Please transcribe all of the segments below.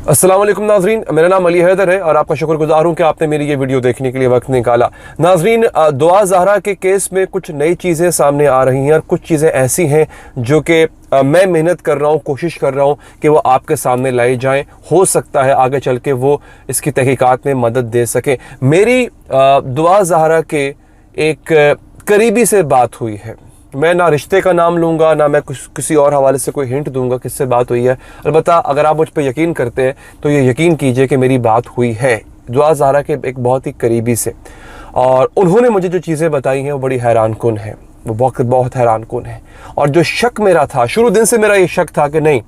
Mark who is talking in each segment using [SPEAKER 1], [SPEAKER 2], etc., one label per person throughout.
[SPEAKER 1] अस्सलाम वालेकुम नाजरीन, मेरा नाम अली हैदर है और आपका शुक्रगुजार हूँ कि आपने मेरी ये वीडियो देखने के लिए वक्त निकाला। नाजरीन, दुआ ज़हरा के केस में कुछ नई चीज़ें सामने आ रही हैं और कुछ चीज़ें ऐसी हैं जो कि मैं मेहनत कर रहा हूँ, कोशिश कर रहा हूँ कि वो आपके सामने लाई जाएं। हो सकता है आगे चल के वो इसकी तहकीकात में मदद दे सकें। मेरी दुआ ज़हरा के एक करीबी से बात हुई है। मैं ना रिश्ते का नाम लूँगा, ना मैं किसी और हवाले से कोई हिंट दूंगा किससे बात हुई है। अलबत्ता अगर आप मुझ पर यकीन करते हैं तो ये यकीन कीजिए कि मेरी बात हुई है दुआ ज़हरा के एक बहुत ही करीबी से, और उन्होंने मुझे जो चीज़ें बताई हैं वो बड़ी हैरान कुन है, वो बहुत हैरान कुन है। और जो शक मेरा था, शुरू दिन से मेरा ये शक था कि नहीं,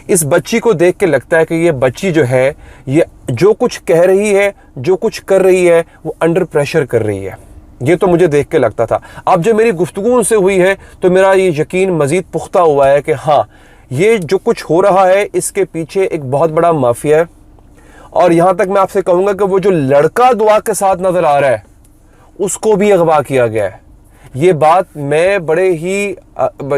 [SPEAKER 1] इस बच्ची को देख के लगता है कि ये बच्ची जो है, ये जो कुछ कह रही है, जो कुछ कर रही है, वो अंडर प्रेशर कर रही है। ये तो मुझे देख के लगता था। अब जब मेरी गुफ्तगू उनसे हुई है तो मेरा ये यकीन मज़ीद पुख्ता हुआ है कि हाँ, ये जो कुछ हो रहा है इसके पीछे एक बहुत बड़ा माफिया है। और यहाँ तक मैं आपसे कहूँगा कि वो जो लड़का दुआ के साथ नज़र आ रहा है उसको भी अगवा किया गया है। ये बात मैं बड़े ही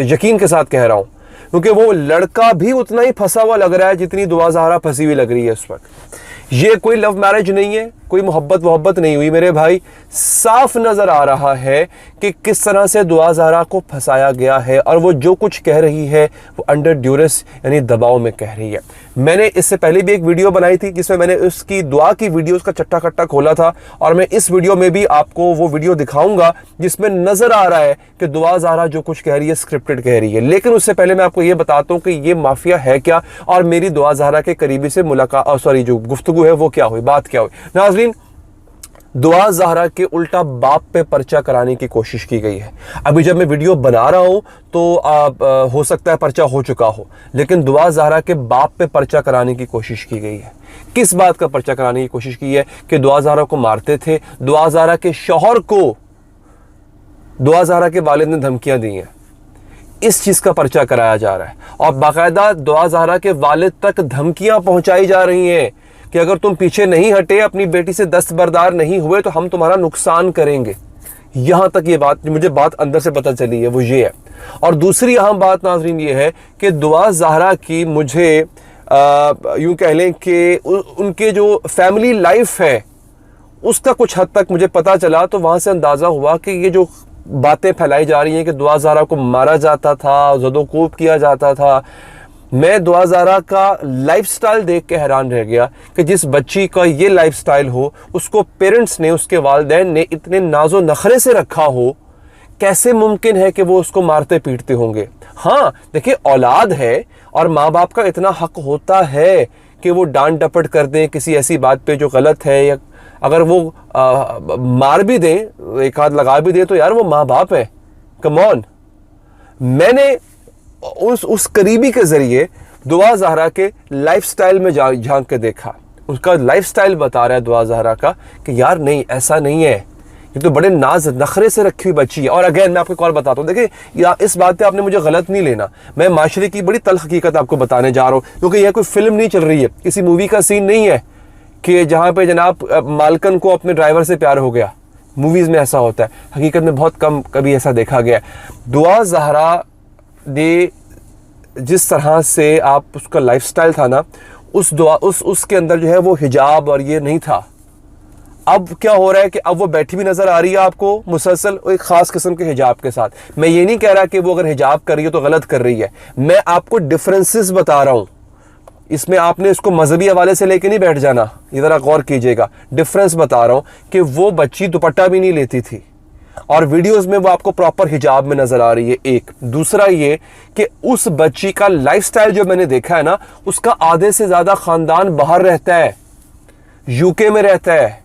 [SPEAKER 1] यकीन के साथ कह रहा हूँ, क्योंकि वो लड़का भी उतना ही फंसा हुआ लग रहा है जितनी दुआ ज़हरा फंसी हुई लग रही है इस वक्त। ये कोई लव मैरिज नहीं है, कोई मोहब्बत नहीं हुई मेरे भाई। साफ नज़र आ रहा है कि किस तरह से दुआ ज़हरा को फंसाया गया है और वो जो कुछ कह रही है वो अंडर ड्यूरेस यानी दबाव में कह रही है। मैंने इससे पहले भी एक वीडियो बनाई थी जिसमें मैंने उसकी दुआ की वीडियोस का चट्टा कट्टा खोला था, और मैं इस वीडियो में भी आपको वो वीडियो दिखाऊंगा जिसमें नज़र आ रहा है कि दुआ ज़हरा जो कुछ कह रही है स्क्रिप्टेड कह रही है। लेकिन उससे पहले मैं आपको ये बताता हूँ कि ये माफिया है क्या और मेरी दुआ ज़हरा के करीबी से मुलाकात जो गुफ्तगू है वो क्या हुई, बात क्या हुई। नाज़रीन, दुआ ज़हरा के उल्टा बाप पे पर्चा कराने की कोशिश की गई है। अभी जब मैं वीडियो बना रहा हूं तो हो सकता है पर्चा हो चुका हो, लेकिन दुआ ज़हरा के बाप पे पर्चा कराने की कोशिश की गई है। किस बात का पर्चा कराने की कोशिश की है कि दुआ ज़हरा को मारते थे, दुआ ज़हरा के शौहर को दुआ ज़हरा के वालिद ने धमकियां दी हैं, इस चीज़ का पर्चा कराया जा रहा है। और बाकायदा दुआ ज़हरा के वालिद तक धमकियां पहुंचाई जा रही हैं कि अगर तुम पीछे नहीं हटे, अपनी बेटी से दस्तबरदार नहीं हुए तो हम तुम्हारा नुकसान करेंगे। यहां तक ये बात मुझे अंदर से पता चली है वो ये है। और दूसरी अहम बात नाज़रीन ये है कि दुआ ज़हरा की मुझे यूं कह लें कि उनके जो फैमिली लाइफ है उसका कुछ हद तक मुझे पता चला, तो वहां से अंदाज़ा हुआ कि ये जो बातें फैलाई जा रही हैं कि दुआ ज़हरा को मारा जाता था, ज़दोकोब किया जाता था। मैं दुआ ज़हरा का लाइफस्टाइल देख के हैरान रह गया कि जिस बच्ची का ये लाइफस्टाइल हो, उसको पेरेंट्स ने, उसके वालिदैन ने इतने नाजो नखरे से रखा हो, कैसे मुमकिन है कि वो उसको मारते पीटते होंगे। हाँ देखिए, औलाद है और माँ बाप का इतना हक होता है कि वो डांट डपट कर दें किसी ऐसी बात पे जो गलत है, या अगर वो मार भी दें, एक हाथ लगा भी दें, तो यार वो माँ बाप है, कम ऑन। मैंने उस करीबी के जरिए दुआ ज़हरा के लाइफस्टाइल में झांक के देखा। उसका लाइफस्टाइल बता रहा है दुआ ज़हरा का कि यार नहीं, ऐसा नहीं है, ये तो बड़े नाज नखरे से रखी हुई बच्ची है। और अगेन मैं आपको एक और बताता हूँ, देखिए या इस बात पे आपने मुझे गलत नहीं लेना, मैं माशरे की बड़ी तल्ख हकीकत आपको बताने जा रहा हूँ, क्योंकि यह कोई फिल्म नहीं चल रही है, किसी मूवी का सीन नहीं है कि जहाँ पे जनाब मालकन को अपने ड्राइवर से प्यार हो गया। मूवीज़ में ऐसा होता है, हकीकत में बहुत कम कभी ऐसा देखा गया है। दुआ ज़हरा ने जिस तरह से आप उसका लाइफस्टाइल था ना, उसके अंदर जो है वो हिजाब और ये नहीं था। अब क्या हो रहा है कि अब वो बैठी भी नज़र आ रही है आपको मुसलसल एक ख़ास किस्म के हिजाब के साथ। मैं ये नहीं कह रहा कि वो अगर हिजाब कर रही है तो गलत कर रही है, मैं आपको डिफरेंसेस बता रहा हूँ। इसमें आपने इसको मजहबी हवाले से लेके नहीं बैठ जाना, इधर गौर कीजिएगा। डिफरेंस बता रहा हूँ कि वो बच्ची दुपट्टा भी नहीं लेती थी और वीडियोस में वो आपको प्रॉपर हिजाब में नजर आ रही है। एक दूसरा ये कि उस बच्ची का लाइफस्टाइल जो मैंने देखा है ना, उसका आधे से ज्यादा खानदान बाहर रहता है, यूके में रहता है,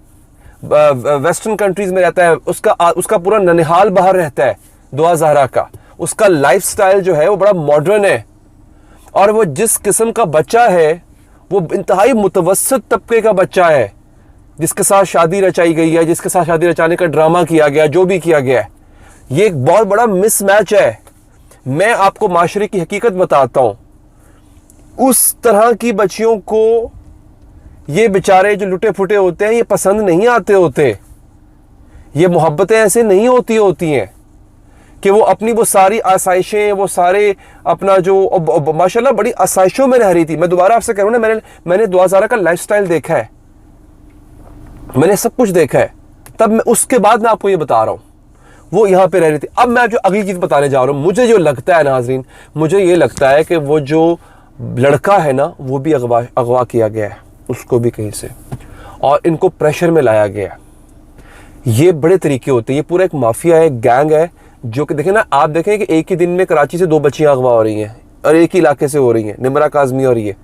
[SPEAKER 1] वेस्टर्न कंट्रीज में रहता है, उसका पूरा ननिहाल बाहर रहता है दुआ ज़हरा का। उसका लाइफस्टाइल जो है वो बड़ा मॉडर्न है, और वो जिस किस्म का बच्चा है वो इंतहाई मुतवस्सित तबके का बच्चा है, जिसके साथ शादी रचाई गई है, जिसके साथ शादी रचाने का ड्रामा किया गया, जो भी किया गया है, ये एक बहुत बड़ा मिसमैच है। मैं आपको माशरे की हकीकत बताता हूं, उस तरह की बच्चियों को ये बेचारे जो लुटे फुटे होते हैं ये पसंद नहीं आते होते, ये मोहब्बतें ऐसे नहीं होती हैं। कि वो अपनी वो सारी आसाइशें, वो सारे अपना जो माशाल्लाह बड़ी आसाइशों में रह रही थी। मैं दोबारा आपसे कह रहा हूं ना, मैंने दुआ ज़हरा का लाइफस्टाइल देखा है, मैंने सब कुछ देखा है, तब मैं उसके बाद मैं आपको ये बता रहा हूं वो यहां पे रह रही थी। अब मैं जो अगली चीज बताने जा रहा हूं, मुझे जो लगता है नाजरीन, मुझे ये लगता है कि वो जो लड़का है ना, वो भी अगवा किया गया है, उसको भी कहीं से, और इनको प्रेशर में लाया गया है। ये बड़े तरीके होते हैं, ये पूरा एक माफिया है, एक गैंग है, जो कि देखें ना, आप देखें कि एक ही दिन में कराची से 2 बच्चियां अगवा हो रही हैं और एक ही इलाके से हो रही हैं, निमरा काजमी और ये,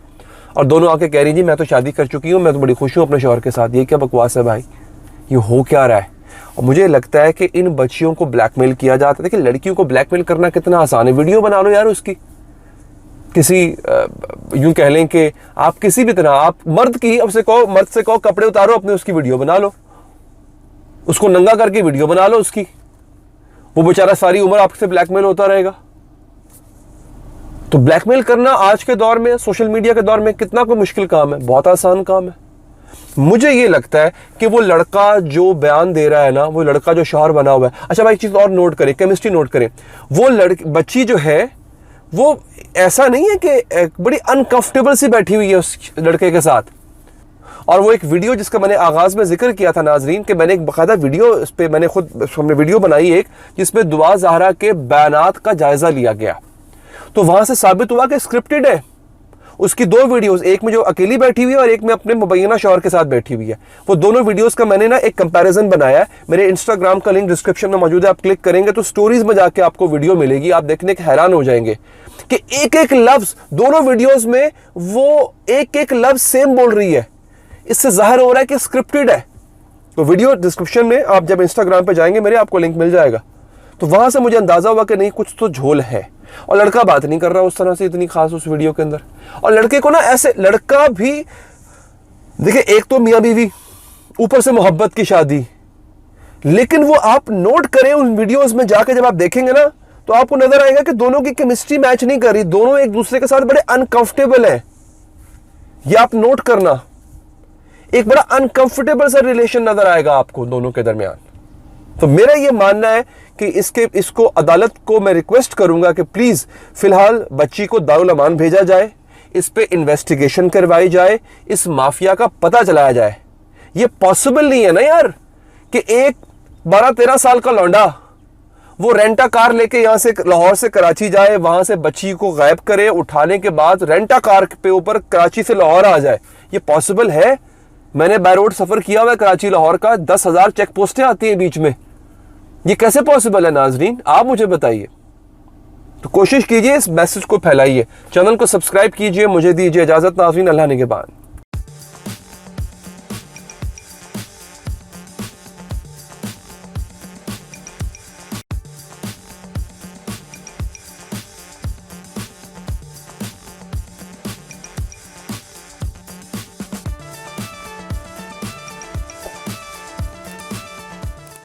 [SPEAKER 1] और दोनों आके कह रही जी मैं तो शादी कर चुकी हूँ, मैं तो बड़ी खुश हूँ अपने शौहर के साथ। ये क्या बकवास है भाई, ये हो क्या रहा है? और मुझे लगता है कि इन बच्चियों को ब्लैकमेल किया जाता है। देखिए लड़कियों को ब्लैकमेल करना कितना आसान है, वीडियो बना लो यार उसकी, किसी यूं कह लें कि आप किसी भी तरह, आप मर्द से कहो कपड़े उतारो अपने, उसकी वीडियो बना लो, उसको नंगा करके वीडियो बना लो उसकी, वो बेचारा सारी उम्र आपसे ब्लैकमेल होता रहेगा। तो ब्लैकमेल करना आज के दौर में, सोशल मीडिया के दौर में, कितना कोई मुश्किल काम है? बहुत आसान काम है। मुझे ये लगता है कि वो लड़का जो बयान दे रहा है ना, वो लड़का जो शौहर बना हुआ है, अच्छा भाई एक चीज और नोट करें, केमिस्ट्री नोट करें, वो बच्ची जो है वो ऐसा नहीं है कि बड़ी अनकंफर्टेबल सी बैठी हुई है उस लड़के के साथ। और वो एक वीडियो जिसका मैंने आगाज में जिक्र किया था नाजरीन, कि मैंने एक बाकायदा वीडियो इस पे मैंने खुद हमने वीडियो बनाई एक, जिसमें दुआ ज़हरा के बयानात का जायजा लिया गया, तो वहां से साबित हुआ कि स्क्रिप्टेड है। उसकी 2 वीडियोस, एक में जो अकेली बैठी हुई है और एक में अपने मुबैना शौहर के साथ बैठी हुई है, वो दोनों वीडियोस का मैंने ना एक कंपैरिजन बनाया है। मेरे इंस्टाग्राम का लिंक डिस्क्रिप्शन में मौजूद है, आप क्लिक करेंगे तो स्टोरीज में जाके आपको वीडियो मिलेगी, आप देखने के हैरान हो जाएंगे कि एक एक लफ्ज दोनों वीडियोस में वो एक एक लफ्ज सेम बोल रही है। इससे जाहिर हो रहा है कि स्क्रिप्टेड है। तो वीडियो डिस्क्रिप्शन में आप जब इंस्टाग्राम पे जाएंगे मेरे, आपको लिंक मिल जाएगा। तो वहां से मुझे अंदाजा हुआ कि नहीं, कुछ तो झोल है। और लड़का बात नहीं कर रहा उस तरह से इतनी खास उस वीडियो के अंदर। और लड़के को ना ऐसे, लड़का भी देखिए, एक तो मियां बीवी, ऊपर से मोहब्बत की शादी, लेकिन वो आप नोट करें उन वीडियोस में जाके, जब आप देखेंगे ना तो आपको नजर आएगा कि दोनों की केमिस्ट्री मैच नहीं कर रही, दोनों एक दूसरे के साथ बड़े अनकंफर्टेबल है। ये आप नोट करना, एक बड़ा अनकंफर्टेबल सा रिलेशन नजर आएगा आपको दोनों के दरमियान। तो मेरा ये मानना है कि इसको अदालत को मैं रिक्वेस्ट करूंगा कि प्लीज फिलहाल बच्ची को दारुल अमान भेजा जाए, इस पे इन्वेस्टिगेशन करवाई जाए, इस माफिया का पता चलाया जाए। ये पॉसिबल नहीं है ना यार कि एक 12-13 साल का लौंडा वो रेंटा कार लेके यहां से लाहौर से कराची जाए, वहां से बच्ची को गायब करे, उठाने के बाद रेंटा कार पे ऊपर कराची से लाहौर आ जाए। ये पॉसिबल है? मैंने बाय रोड सफर किया हुआ है कराची लाहौर का, 10,000 चेक पोस्टें आती हैं बीच में। ये कैसे पॉसिबल है नाजरीन, आप मुझे बताइए। तो कोशिश कीजिए इस मैसेज को फैलाइए, चैनल को सब्सक्राइब कीजिए। मुझे दीजिए इजाजत नाजरीन, अल्लाह निगहबान।